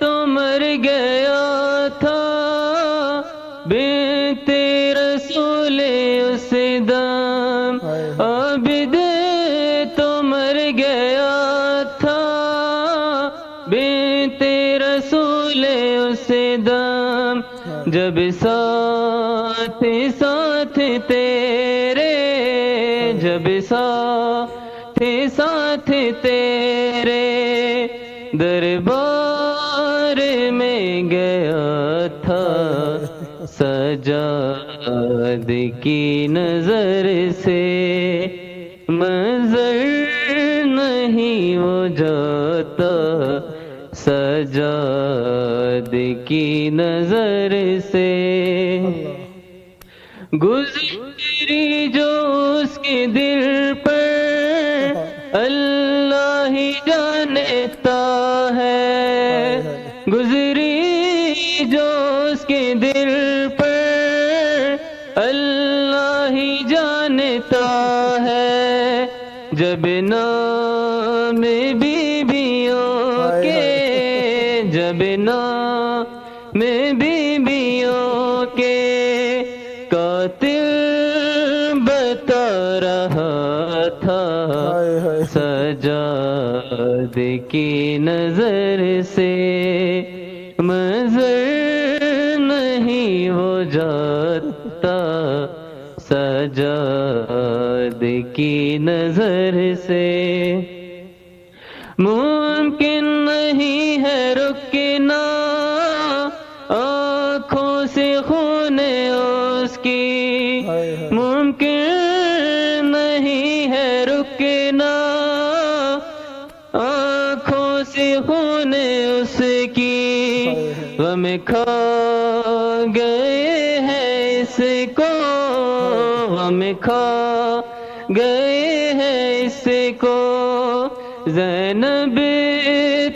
تو مر گیا تھا بنت رسول اس دم، عابد تو مر گیا تھا بنت رسول اس دم، جب ساتھ ساتھ تیرے، جب ساتھ ساتھ تیرے دربار میں گیا تھا، سجاد کی نظر سے منظر نہیں وہ جاتا، سجاد کی نظر سے گزری جو اس کے دل پر اللہ ہی جانتا ہے، گزری جو اس کے دل پر اللہ ہی جانتا ہے، جب نام بیویوں کے، جب نام بیویوں کے قاتل بتا رہا تھا، سجاد کی نظر سے منظر نہیں وہ جاتا، سجاد کی نظر سے ممکن نہیں ہے رکنا آنکھوں سے خون اس کی، ممکن نہیں ہے رکنا آنکھوں سے خون اس کی، غم کھا گئے ہیں اس کو، غم کھا گئے ہیں اس کو زینب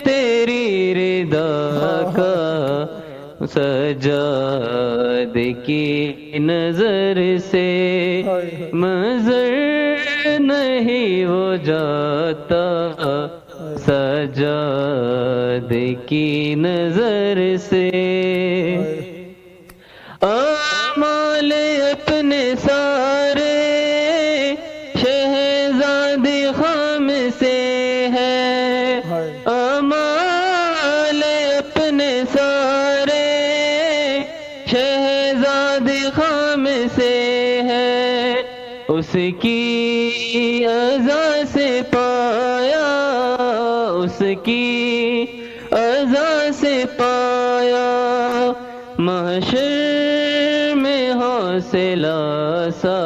تیری رضا کا، سجاد کی نظر سے منظر نہیں وہ جاتا، سجاد کی نظر سے اعمال اپنے سارے شہزاد خام سے ہے، اعمال اپنے سارے شہزاد خام سے ہے، اس کی عزا سے پایا، اس کی عزا سے پایا محشر میں حوصلہ سا،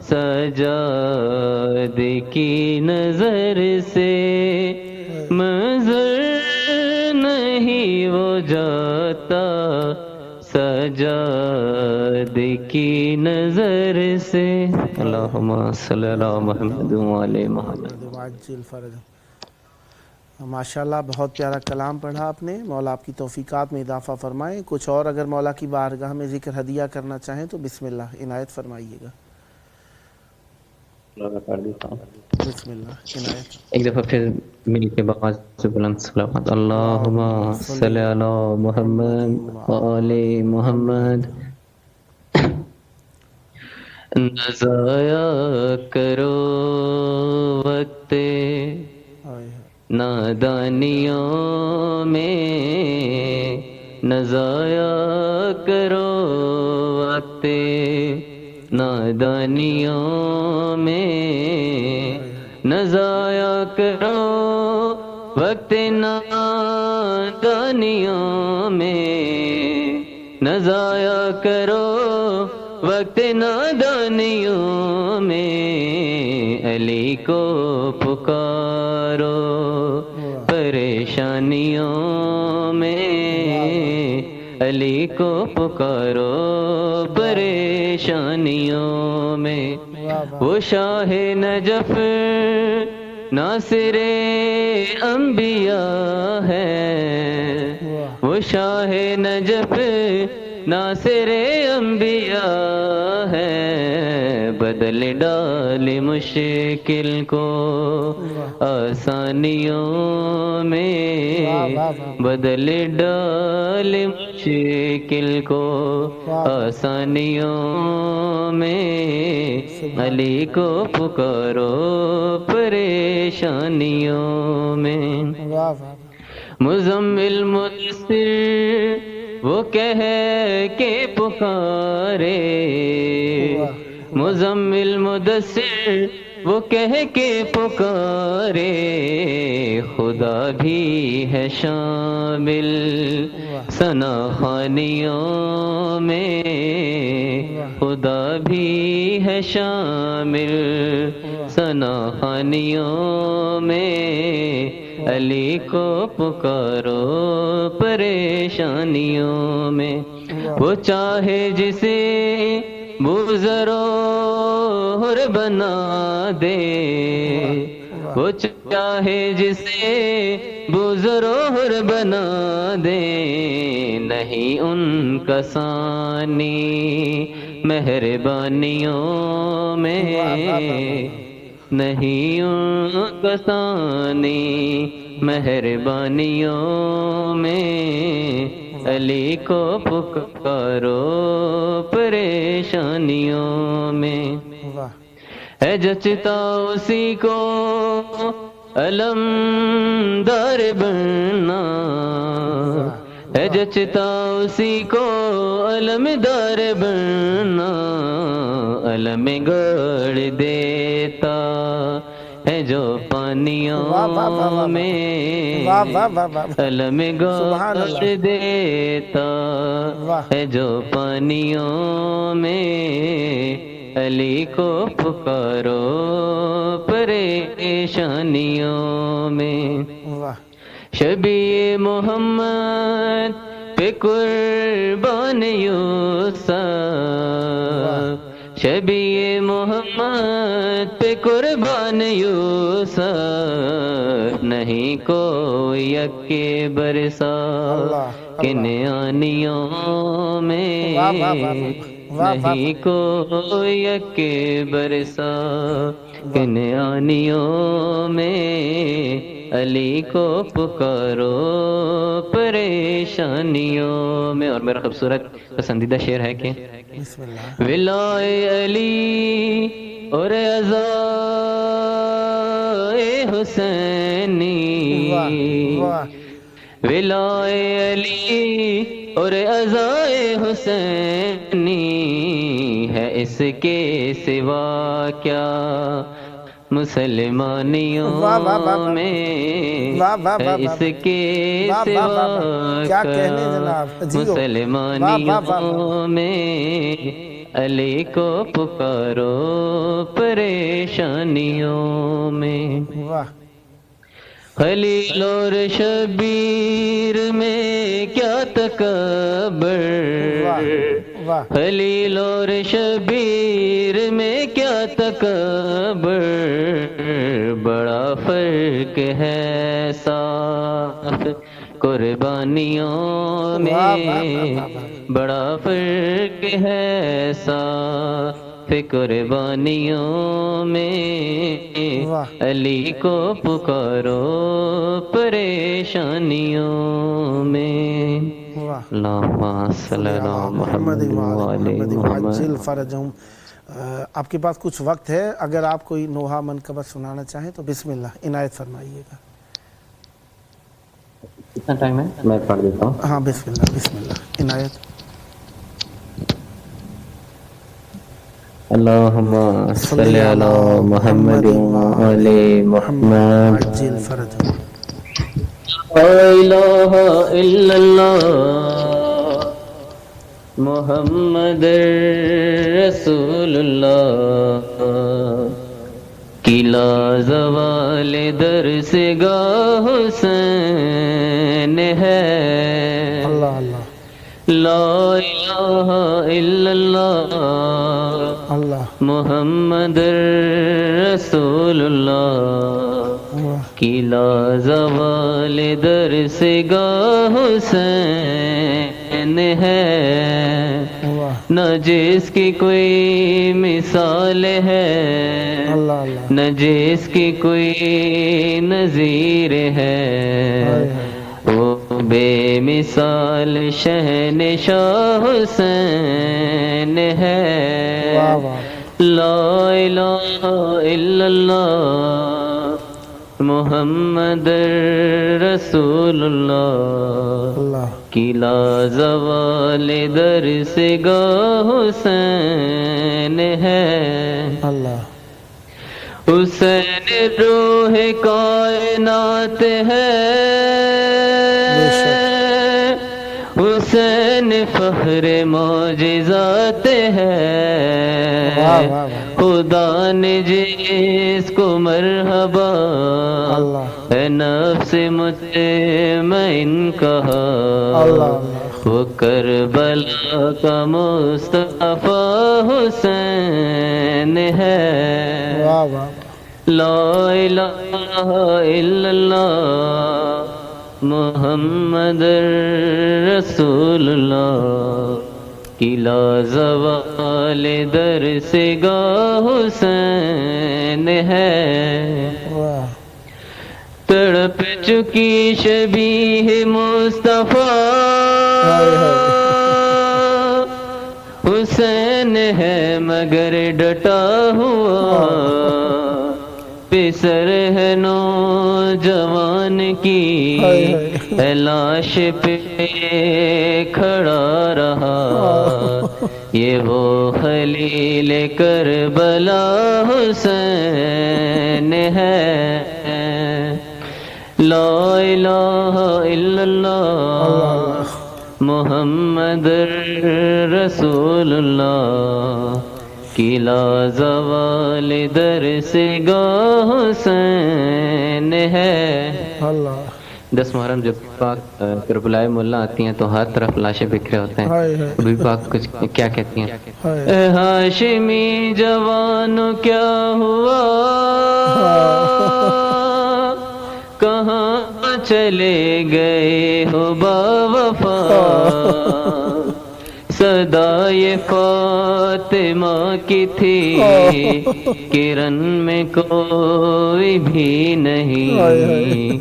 سجاد کی نظر سے منظر نہیں وہ جاتا، سجاد کی نظر سے اللہم صلی اللہ محمد وعلی محمد عجل فرج۔ ماشاءاللہ بہت پیارا کلام پڑھا آپ نے، مولا آپ کی توفیقات میں اضافہ فرمائے۔ کچھ اور اگر مولا کی بارگاہ میں ذکر ہدیہ کرنا چاہیں تو بسم اللہ عنایت فرمائیے گا۔ بسم اللہ عنایت۔ ایک دفعہ پھر مل کے بآواز سے بلند صلوات، اللہم صلی علی محمد وآل محمد۔ نہ ضائع کرو وقت نادانیوں میں، نہ ضائع کرو وقت نادانیوں میں، نہ ضائع کرو وقت نادانیوں میں، نہ ضائع کرو وقت نادانیوں میں، علی کو پکارو پریشانیوں میں، علی کو پکارو پریشانیوں میں، وہ شاہ نجف ناصر انبیاء ہے، وہ شاہ نجف ناصر انبیاء ہے، بدل ڈال مشکل کو آسانیوں میں، بدل ڈال مشکل کو آسانیوں میں، علی کو پکارو پریشانیوں میں، مزمل مدثر وہ کہہ کے پکارے، مزمل مدثر وہ کہہ کے پکارے، خدا بھی ہے شامل ثنا خوانیوں میں، خدا بھی ہے شامل ثنا خوانیوں میں، علی کو پکارو پریشانیوں میں، وہ چاہے جسے بزر و حر بنا دے، وہ چاہے جسے بزر و حر بنا دے، نہیں ان کا ثانی مہربانیوں میں، نہیں ان کا ثانی مہربانیوں میں، علی کو پکارو پریشانیوں میں، ہے جچتا اسی کو علمدار بننا، ہے جچتا اسی کو علمدار بننا، علم گڑ دیتا ہے جو پانیوں میں، علم گڑ دیتا ہے جو پانیوں میں، علی کو پکارو پریشانیوں میں، شبیہ محمد پہ قربان یوسف، شبیہ محمد پہ قربان یوسف، نہیں کوئی یکے برسا کنعانیوں میں، نہیں کوئی یکے برسا کنعانیوں میں، علی کو پکارو پریشانیوں میں۔ اور میرا خوبصورت پسندیدہ شعر ہے کہ ولائے علی اور عزائے حسینی، ولائے علی اور عزائے حسینی، ہے اس کے سوا کیا مسلمانیوں میں، ہے اس کے سوا کیا مسلمانیوں میں، علی کو پکارو پریشانیوں میں، خلیل اور شبیر میں کیا تکبر، خلیل اور شبیر میں کیا تکبر، بڑا فرق ہے صاف قربانیوں میں، بڑا فرق ہے صاف قربانیوں میں، علی کو پکارو پریشانیوں میں، اللہم صلی علی محمد وعلی محمد۔ عجل فرجہم۔ آپ کے پاس کچھ وقت ہے، اگر آپ کوئی نوحہ منقبت سنانا چاہیں تو بسم اللہ عنایت فرمائیے گا۔ کتنا ٹائم ہے؟ میں پڑھ دیتا ہوں۔ ہاں بسم اللہ، بسم اللہ عنایت۔ اللہم صلی علی محمد وعلی محمد۔ عجل فرجہم۔ لا الہ الا اللہ محمد رسول اللہ، قلعہ زوال در سے گاہ حسین ہے، اللہ اللہ لا الہ الا اللہ اللہ محمد رسول اللہ، قلعہ زوال در سے گاہ حسین حسین ہے واہ نہ جس کی کوئی مثال ہے اللہ اللہ نہ جس کی کوئی نظیر ہے ہائے ہائے وہ بے مثال شہنشاہ حسین ہے واہ واہ لا الہ الا اللہ محمد رسول اللہ اللہ کی لا زوال در سے گاہ حسین ہے اللہ حسین روح کائنات ہے بے شک حسین فخر معجزات ہے واہ واہ واہ خدا نے جس کو مرحبا اللہ اے نفس مطمئن کہا اللہ اللہ وہ کربلا کا مصطفیٰ حسین ہے واہ واہ لا الہ الا اللہ محمد رسول اللہ کی لا زوال در سے گاہ حسین ہے واہ تڑپ چکی شبیہ مصطفیٰ حسین ہے مگر ڈٹا ہوا پسر ہے نوجوان کی لاش پہ کھڑا رہا یہ وہ خلیل کربلا حسین ہے لا الہ الا اللہ محمد رسول اللہ کی لا زوال در سے گاہ حسین ہے اللہ 10 محرم جب پاک کربلائے مولا آتی ہیں تو ہر طرف لاشیں بکھرے ہوتے ہیں ہائے ہائے ابھی پاک کچھ کیا کہتی ہیں ہائے اے ہاشمی جوانو کیا ہوا کہاں چلے گئے ہو با وفا صدا یہ فاطمہ کی تھی کرن میں کوئی بھی نہیں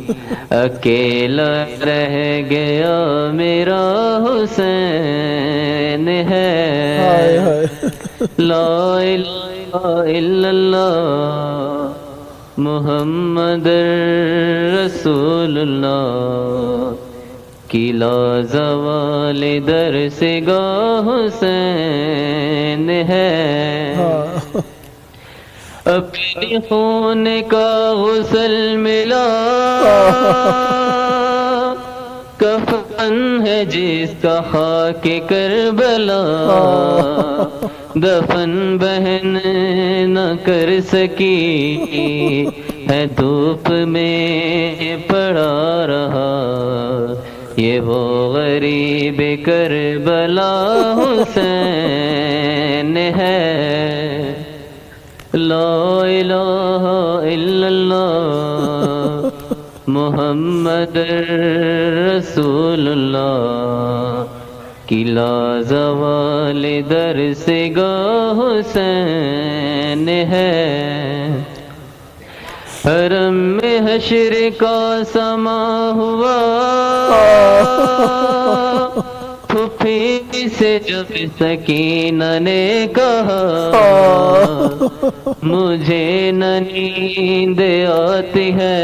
اکیلا رہ گیا میرا حسین ہے لا الہ الا اللہ محمد رسول اللہ کی لا زوال در سے گاہ حسین ہے اپنے خون کا غسل ملا کفن ہے جس کا خاک کربلا دفن بہن نہ کر سکی ہے دھوپ میں پڑا رہا یہ وہ غریب کربلا حسین ہے لا الہ الا اللہ محمد رسول اللہ کی لا زوال در سے گاہ حسین ہے حرم میں حشر کا سما ہوا پھوپھی سے جب سکینہ نے کہا مجھے نہ نیند آتی ہے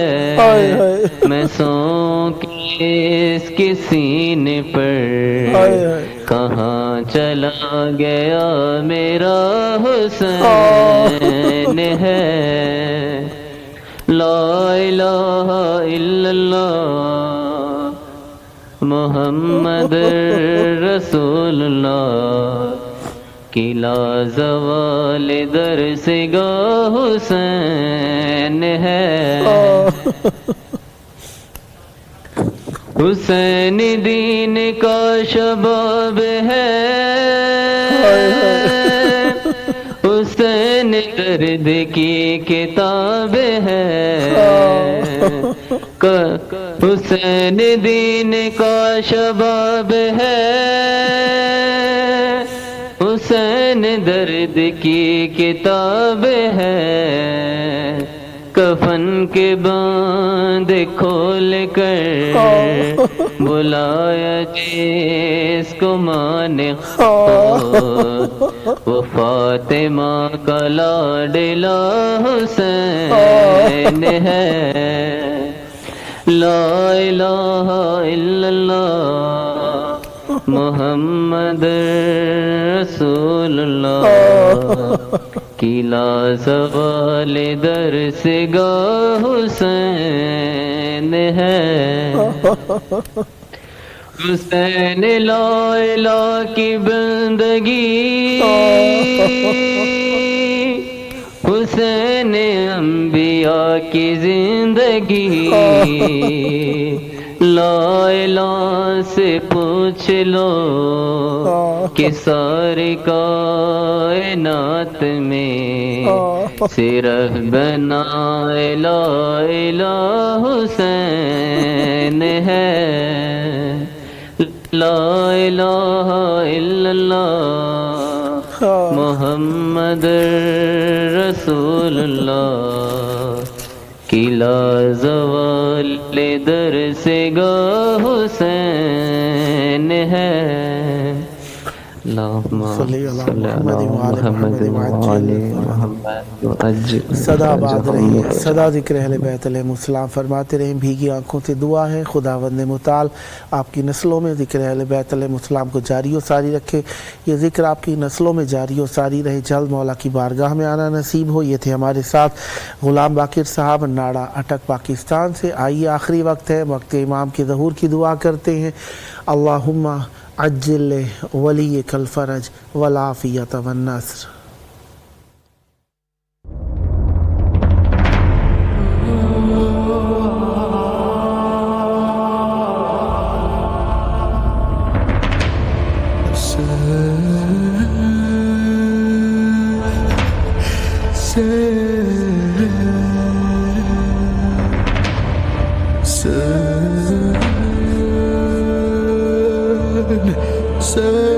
میں سوں کے اس کے سینے پر کہاں چلا گیا میرا حسین ہے لا الہ الا اللہ محمد رسول اللہ کی لا زوال در سے گاہ حسین ہے حسین دین کا شباب ہے حسین درد کی کتاب ہے حسین دین کا شباب ہے، حسین درد کی کتاب ہے، کفن کے باندھ کھول کر بلایا جس کو مان خود، وہ فاطمہ کا لاڈلا حسین ہے۔ لا الہ الا اللہ محمد رسول اللہ کی لا زوال در سے گاہ حسین ہے۔ حسین لا الہ کی بندگی، حسین انبیاء کی زندگی، لا الہ سے پوچھ لو کہ ساری کائنات میں صرف بنا لا الہ حسین ہے۔ لا الہ الا اللہ محمد رسول اللہ کی لا زوال در سے گاہ حسین ہے۔ اللہم صلی علی محمد وعلی محمد وعجل صدا باد رہی ہے، صدا ذکر اہل بیت علیہ السلام فرماتے رہیں، بھیگی آنکھوں سے دعا ہے خداوند متعال آپ کی نسلوں میں ذکر اہل بیت علیہ السلام کو جاری و ساری رکھے، یہ ذکر آپ کی نسلوں میں جاری و ساری رہے، جلد مولا کی بارگاہ میں آنا نصیب ہو۔ یہ تھے ہمارے ساتھ غلام باقر صاحب ناڑا اٹک پاکستان سے۔ آئیے آخری وقت ہے، وقت امام کے ظہور کی دعا کرتے ہیں۔ اللہم عجل ولیک الفرج والعافیت والنصر۔ Sen